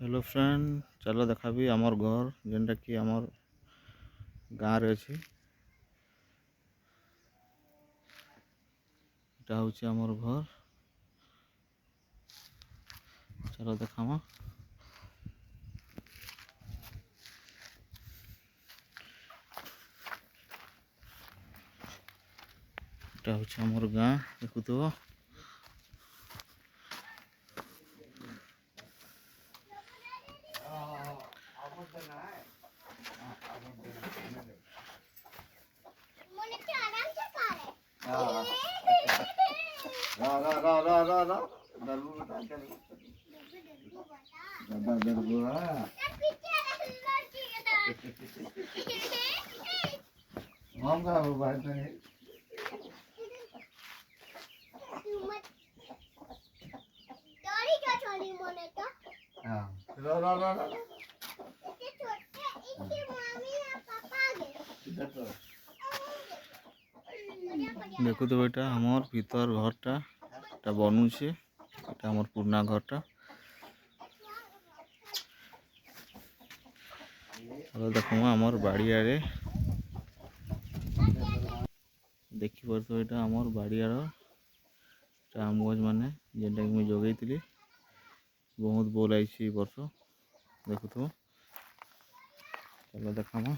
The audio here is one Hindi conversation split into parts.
हेलो फ्रेंड, चलो देखाबी आमर घर जेनटा कि आमर गाँव रे अछि। एटा होछि आमर घर। चलो देखामा। एटा होछि आमर गाँ, देखुथबो। देखु तो बेटा हमर भीतर घरटा एटा बनुछे। एटा हमर पुराना घरटा। चलो देखो हमर बाड़ियारे देखि परतो एटा हमर बाड़ियार आम गज माने जेनटा कि मुई जगैतिली बहुत बोल आइछि वर्ष देखुथबो। चलो देखामा।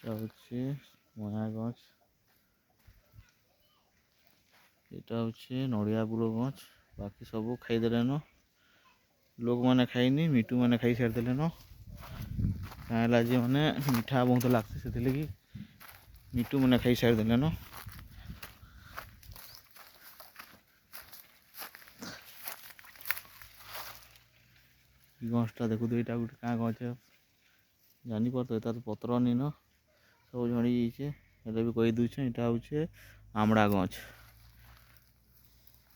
হচ্ছে ময়া গছ, এটা হচ্ছে নড়িয়া বুড়ো গছ। বাকি সবু খাইদেলেন, লোক মানে খাইনি, মিটু মানে খাই সারিদেলেন। কাঁলা যে মানে মিঠা বহুত লাগছে সেদিকে মিটু মানে খাই সারিদেলেন। गछटा देखु तो यहाँ गोटे क्या गछ जापर तो तार पतर नीन सब झड़ी जाइए हेल्ले भी कही दूचे यहाँ हूँ आमड़ा गछ है।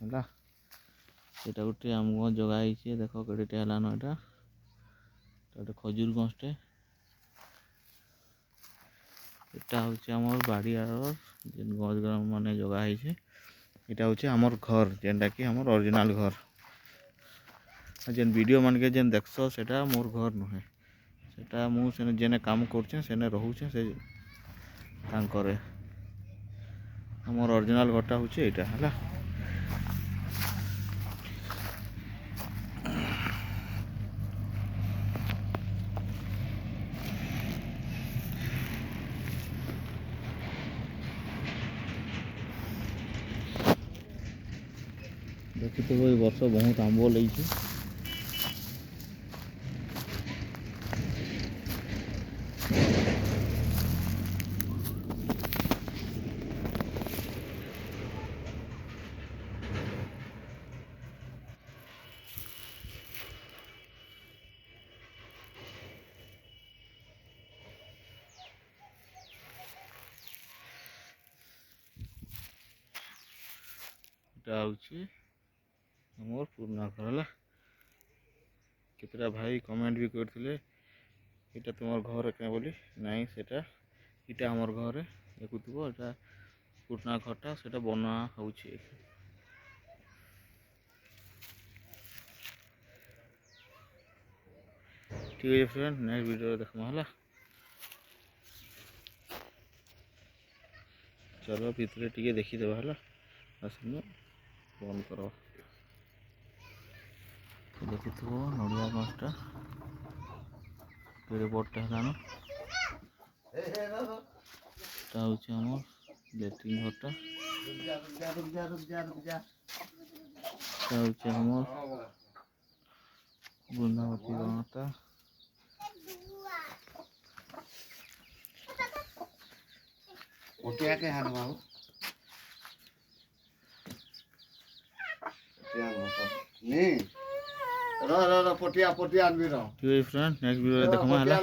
यहाँ गोटे आम गछ जगह देख कड़े हेलान यहाँ गोटे खजूर गछटे। यहाँ हूँ आम बाड़ियार जेन गछ मान जगह यहाँ हूँ आमर घर जेनटा कि आमर ओरिजिनल घर। जेन वीडियो मान के जेन देखस सेटा मोर घर नुहे, सेटा मु सेने जेने काम करछे सेने रहूछे से तांकरे। हमर ओरिजिनल घरटा होचे एटा हला। देखि तो भाई वर्ष बहुत आंब लईछे। एटा हूँ मोर पुराना घर है। केतटा भाई कमेंट भी करथिले एटा तुमर घर क्या बोली नाई सेटा इटा हमर घर है। देखुथबो एटा पुराना घरटा सेटा बना होउछे। ठीक है फ्रेंड, नेक्स्ट वीडियो देखमा हला। चलो भितरे टिके देखी देबा हला। आसनो फोन करो। देखुथबो नड़िया गछटा केड़े बड़टा हेलान। एटा हूँ हमर लेट्रिन घरटा। एटा हूँ हमर बुंदावती गाँवटा। ओटिया के हाथ बाबू नहीं रो रो रो पोटिया पोटिया आदमी रो। ठीक है फ्रेंड, नेक्स्ट वीडियो देखमा हला।